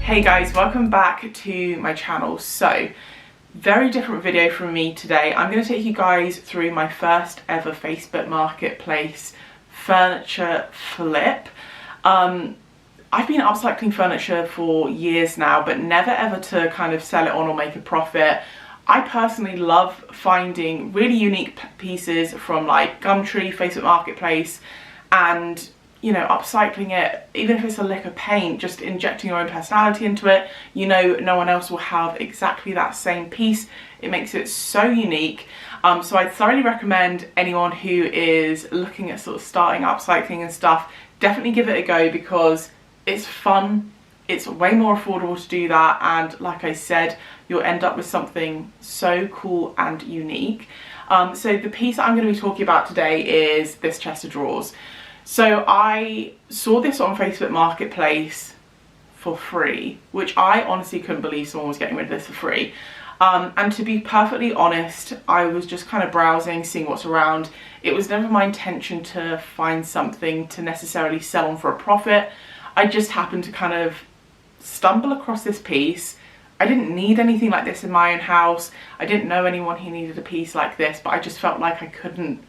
Hey guys, welcome back to my channel. So, very different video from me today. I'm going to take you guys through my first ever Facebook Marketplace furniture flip. I've been upcycling furniture for years now, but never ever to kind of sell it on or make a profit. I personally love finding really unique pieces from like Gumtree, Facebook Marketplace, and you know, upcycling it, even if it's a lick of paint, just injecting your own personality into it. You know, no one else will have exactly that same piece. It makes it so unique. So I thoroughly recommend anyone who is looking at sort of starting upcycling and stuff, definitely give it a go because it's fun. It's way more affordable to do that, and like I said, you'll end up with something so cool and unique. So the piece I'm going to be talking about today is this chest of drawers. So I saw this on Facebook Marketplace for free, which I honestly couldn't believe someone was getting rid of this for free. And to be perfectly honest, I was just kind of browsing, seeing what's around. It was never my intention to find something to necessarily sell on for a profit. I just happened to kind of stumble across this piece. I didn't need anything like this in my own house. I didn't know anyone who needed a piece like this, but I just felt like I couldn't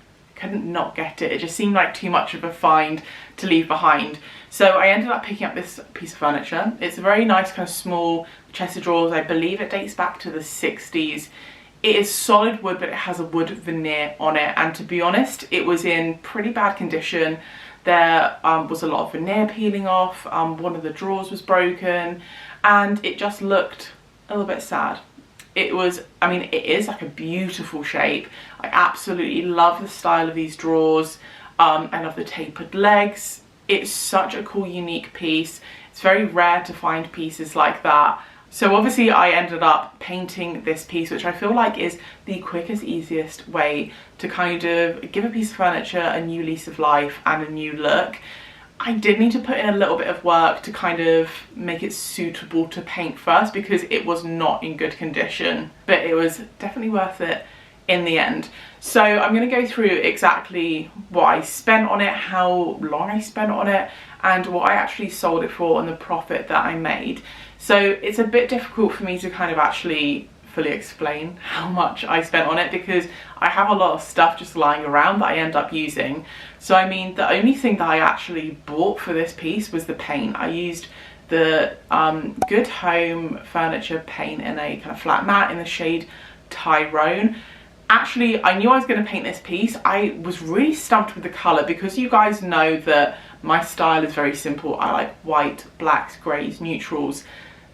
not get it. It just seemed like too much of a find to leave behind. So I ended up picking up this piece of furniture. It's a very nice kind of small chest of drawers. I believe it dates back to the 60s. It is solid wood, but it has a wood veneer on it. And to be honest, it was in pretty bad condition. There was a lot of veneer peeling off. One of the drawers was broken, and it just looked a little bit sad. It was, I mean, it is like a beautiful shape. I absolutely love the style of these drawers. I love the tapered legs. It's such a cool, unique piece. It's very rare to find pieces like that. So obviously I ended up painting this piece, which I feel like is the quickest, easiest way to kind of give a piece of furniture a new lease of life and a new look. I did need to put in a little bit of work to kind of make it suitable to paint first because it was not in good condition, but it was definitely worth it in the end. So I'm going to go through exactly what I spent on it, how long I spent on it, and what I actually sold it for and the profit that I made. So it's a bit difficult for me to kind of actually fully explain how much I spent on it because I have a lot of stuff just lying around that I end up using. So I mean, the only thing that I actually bought for this piece was the paint. I used the Good Home Furniture paint in a kind of flat matte in the shade Tyrone. Actually, I knew I was going to paint this piece. I was really stumped with the colour because you guys know that my style is very simple. I like white, blacks, greys, neutrals,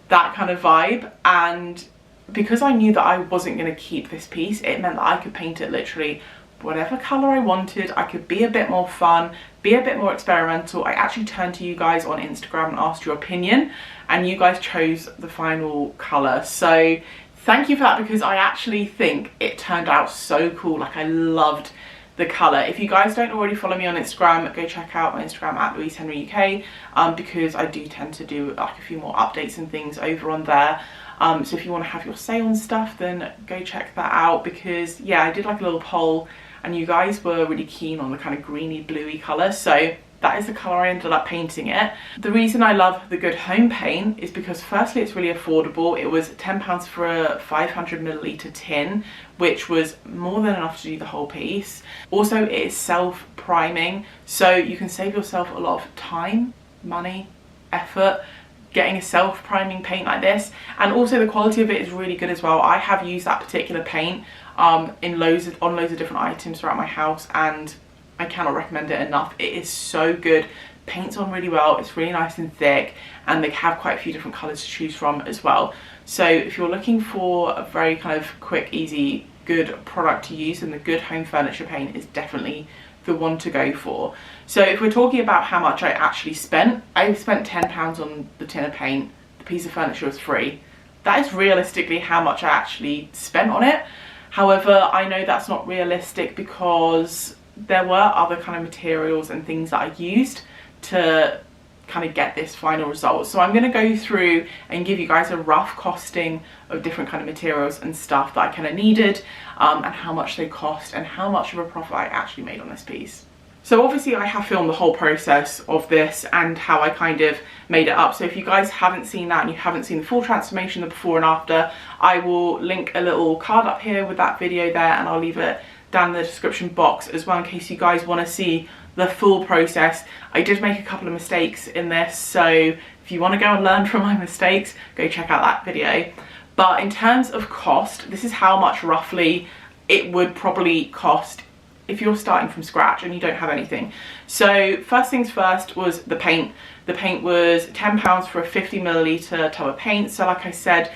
that kind of vibe. And because I knew that I wasn't going to keep this piece, it meant that I could paint it literally whatever colour I wanted. I could be a bit more fun, be a bit more experimental. I actually turned to you guys on Instagram and asked your opinion, and you guys chose the final colour. So thank you for that because I actually think it turned out so cool. Like, I loved the colour. If you guys don't already follow me on Instagram, go check out my Instagram at louisehenryuk, because I do tend to do like a few more updates and things over on there. So if you want to have your say on stuff, then go check that out because yeah, I did like a little poll and you guys were really keen on the kind of greeny bluey colour, so that is the colour I ended up painting it. The reason I love the Good Home paint is because firstly it's really affordable. It was £10 for a 500ml tin, which was more than enough to do the whole piece. Also, it is self-priming, so you can save yourself a lot of time, money, effort getting a self-priming paint like this. And also the quality of it is really good as well. I have used that particular paint on loads of different items throughout my house, and I cannot recommend it enough. It is so good. Paints on really well. It's really nice and thick, and they have quite a few different colours to choose from as well. So if you're looking for a very kind of quick, easy, good product to use, then the Good Home Furniture paint is definitely the one to go for. So if we're talking about how much I actually spent, I spent £10 on the tin of paint. The piece of furniture was free. That is realistically how much I actually spent on it. However, I know that's not realistic because there were other kind of materials and things that I used to kind of get this final result. So I'm going to go through and give you guys a rough costing of different kind of materials and stuff that I kind of needed, and how much they cost and how much of a profit I actually made on this piece. So obviously I have filmed the whole process of this and how I kind of made it up. So if you guys haven't seen that and you haven't seen the full transformation, the before and after, I will link a little card up here with that video there, and I'll leave it down in the description box as well in case you guys want to see the full process. I did make a couple of mistakes in this, so if you want to go and learn from my mistakes, go check out that video. But in terms of cost, this is how much roughly it would probably cost if you're starting from scratch and you don't have anything. So first things first was the paint. The paint was £10 for a 50ml tub of paint. So like I said,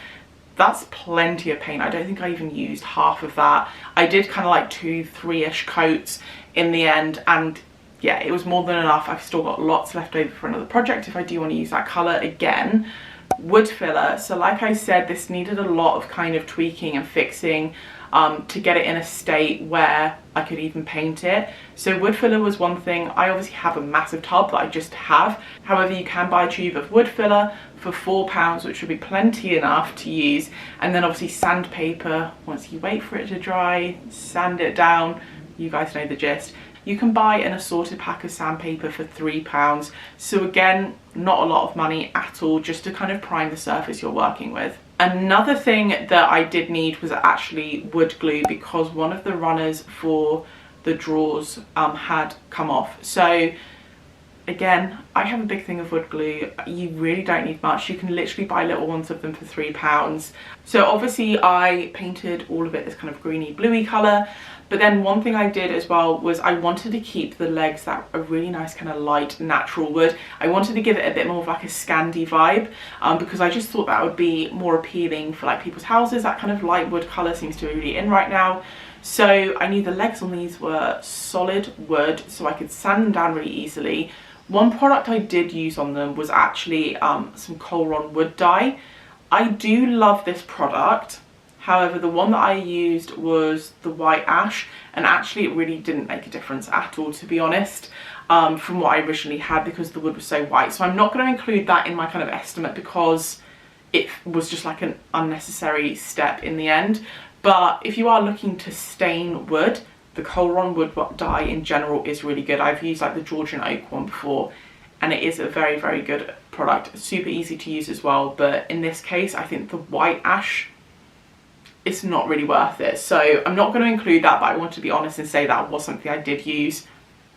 that's plenty of paint. I don't think I even used half of that. I did kind of like 2-3-ish coats in the end, and yeah, it was more than enough. I've still got lots left over for another project if I do want to use that colour again. Wood filler. So like I said, this needed a lot of kind of tweaking and fixing to get it in a state where I could even paint it. So wood filler was one thing. I obviously have a massive tub that I just have. However, you can buy a tube of wood filler for £4, which would be plenty enough to use. And then obviously sandpaper, once you wait for it to dry, sand it down, you guys know the gist. You can buy an assorted pack of sandpaper for £3. So again, not a lot of money at all, just to kind of prime the surface you're working with. Another thing that I did need was actually wood glue, because one of the runners for the drawers had come off. So again, I have a big thing of wood glue. You really don't need much. You can literally buy little ones of them for £3. So obviously I painted all of it this kind of greeny bluey colour. But then one thing I did as well was I wanted to keep the legs that a really nice kind of light natural wood. I wanted to give it a bit more of like a Scandi vibe, because I just thought that would be more appealing for like people's houses. That kind of light wood colour seems to be really in right now. So I knew the legs on these were solid wood, so I could sand them down really easily. One product I did use on them was actually some 𝘭𝘪𝘯𝘬 wood dye. I do love this product. However, the one that I used was the white ash, and actually it really didn't make a difference at all, to be honest, from what I originally had, because the wood was so white. So I'm not going to include that in my kind of estimate because it was just like an unnecessary step in the end. But if you are looking to stain wood, the 𝘭𝘪𝘯𝘬 wood dye in general is really good. I've used like the Georgian oak one before, and it is a very, very good product. Super easy to use as well. But in this case, I think the white ash, it's not really worth it. So I'm not going to include that, but I want to be honest and say that was something I did use.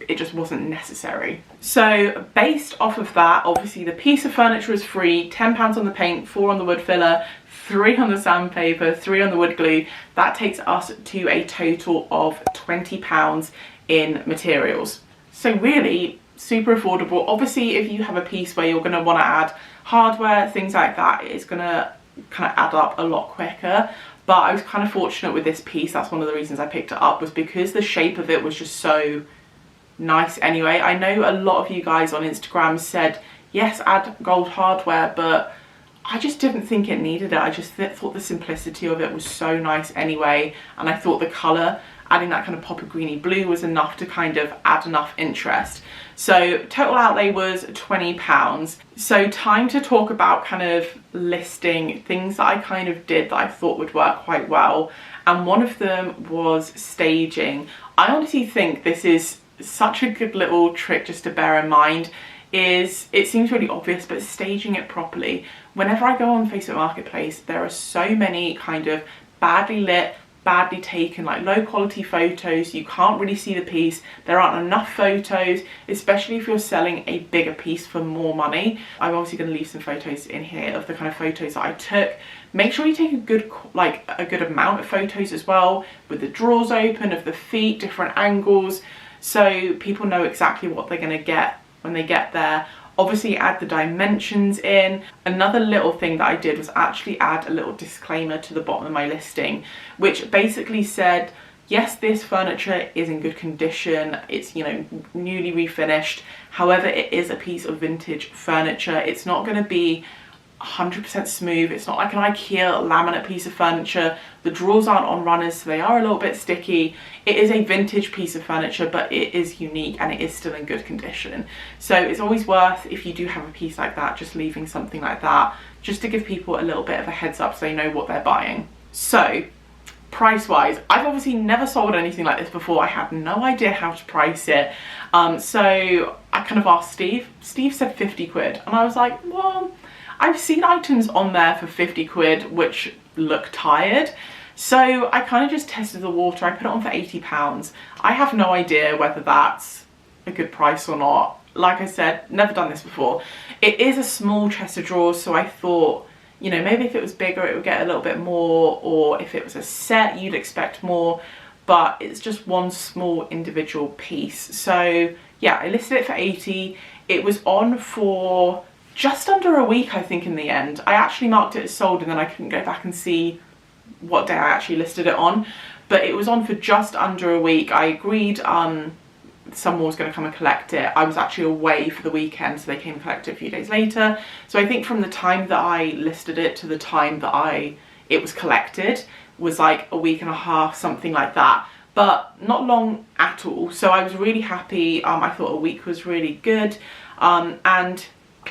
It just wasn't necessary. So based off of that, obviously the piece of furniture is free. £10 on the paint, 4 on the wood filler, 3 on the sandpaper, 3 on the wood glue. That takes us to a total of £20 in materials. So really super affordable. Obviously if you have a piece where you're going to want to add hardware, things like that, it's going to kind of add up a lot quicker. But I was kind of fortunate with this piece. That's one of the reasons I picked it up, was because the shape of it was just so nice anyway. I know a lot of you guys on Instagram said, yes, add gold hardware, but I just didn't think it needed it. I just thought the simplicity of it was so nice anyway. And I thought the colour, adding that kind of poppy greeny blue, was enough to kind of add enough interest. So total outlay was £20. So time to talk about kind of listing things that I kind of did that I thought would work quite well. And one of them was staging. I honestly think this is such a good little trick just to bear in mind. Is it seems really obvious, but staging it properly. Whenever I go on Facebook Marketplace, there are so many kind of badly lit, badly taken, like low quality photos. You can't really see the piece. There aren't enough photos, especially if you're selling a bigger piece for more money. I'm obviously going to leave some photos in here of the kind of photos that I took. Make sure you take a good amount of photos as well, with the drawers open, of the feet, different angles, so people know exactly what they're going to get when they get there. Obviously add the dimensions in. Another little thing that I did was actually add a little disclaimer to the bottom of my listing, which basically said, yes, this furniture is in good condition. It's, you know, newly refinished. However, it is a piece of vintage furniture. It's not going to be 100% smooth. It's not like an IKEA laminate piece of furniture. The drawers aren't on runners, so they are a little bit sticky. It is a vintage piece of furniture, but it is unique and it is still in good condition. So it's always worth, if you do have a piece like that, just leaving something like that, just to give people a little bit of a heads up so they know what they're buying. So price wise, I've obviously never sold anything like this before. I had no idea how to price it. So I kind of asked Steve. Steve said 50 quid. And I was like, well, I've seen items on there for 50 quid which look tired. So I kind of just tested the water. I put it on for £80. I have no idea whether that's a good price or not. Like I said, never done this before. It is a small chest of drawers, so I thought, you know, maybe if it was bigger it would get a little bit more, or if it was a set you'd expect more, but it's just one small individual piece. So yeah, I listed it for 80. It was on for just under a week, I think, in the end. I actually marked it as sold and then I couldn't go back and see what day I actually listed it on, but it was on for just under a week. I agreed someone was going to come and collect it. I was actually away for the weekend, so they came and collected it a few days later. So I think from the time that I listed it to the time that it was collected was like a week and a half, something like that, but not long at all. So I was really happy. I thought a week was really good, and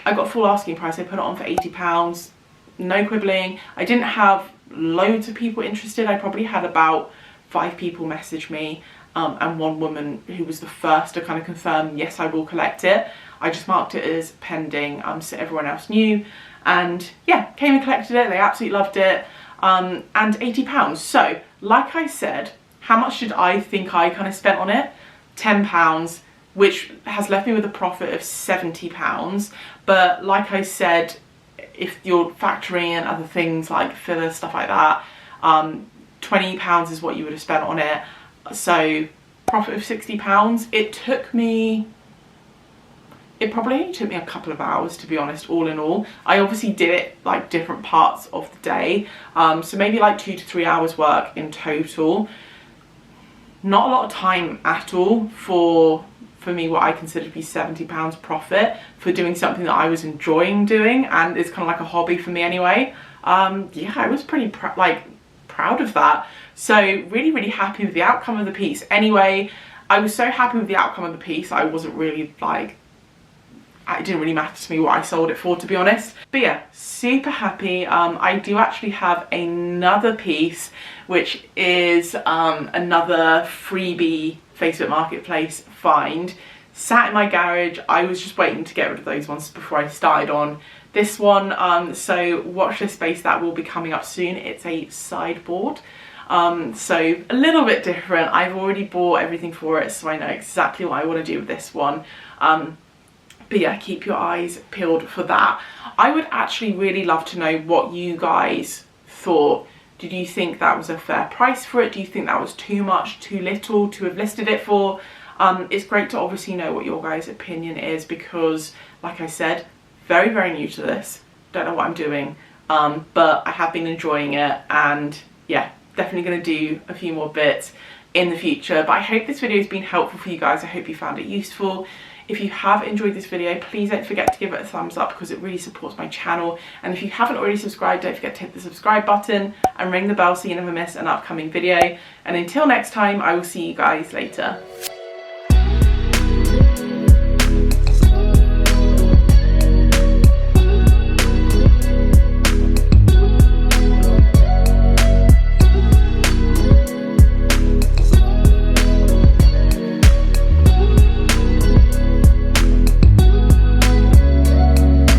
I got full asking price. I put it on for £80, no quibbling. I didn't have loads of people interested. I probably had about 5 people message me, and one woman who was the first to kind of confirm, yes, I will collect it. I just marked it as pending, so everyone else knew, and yeah, came and collected it. They absolutely loved it, and £80. So like I said, how much did I think I kind of spent on it? £10, which has left me with a profit of £70. But like I said, if you're factoring in other things like filler, stuff like that, £20 is what you would have spent on it. So profit of £60. It probably only took me a couple of hours, to be honest, all in all. I obviously did it like different parts of the day, so maybe like 2 to 3 hours work in total. Not a lot of time at all for me, what I consider to be £70 profit for doing something that I was enjoying doing, and it's kind of like a hobby for me anyway. Yeah, I was pretty proud of that. So really happy with the outcome of the piece. Anyway, I was so happy with the outcome of the piece, I wasn't really like, it didn't really matter to me what I sold it for, to be honest. But yeah, super happy. I do actually have another piece, which is another freebie Facebook Marketplace find. Sat in my garage. I was just waiting to get rid of those ones before I started on this one. So watch this space, that will be coming up soon. It's a sideboard. So a little bit different. I've already bought everything for it, so I know exactly what I want to do with this one. But yeah, keep your eyes peeled for that. I would actually really love to know what you guys thought. Did you think that was a fair price for it? Do you think that was too much, too little to have listed it for? It's great to obviously know what your guys' opinion is, because like I said, very new to this. Don't know what I'm doing, but I have been enjoying it, and yeah, definitely going to do a few more bits in the future. But I hope this video has been helpful for you guys. I hope you found it useful. If you have enjoyed this video, please don't forget to give it a thumbs up, because it really supports my channel. And if you haven't already subscribed, don't forget to hit the subscribe button and ring the bell so you never miss an upcoming video. And until next time, I will see you guys later.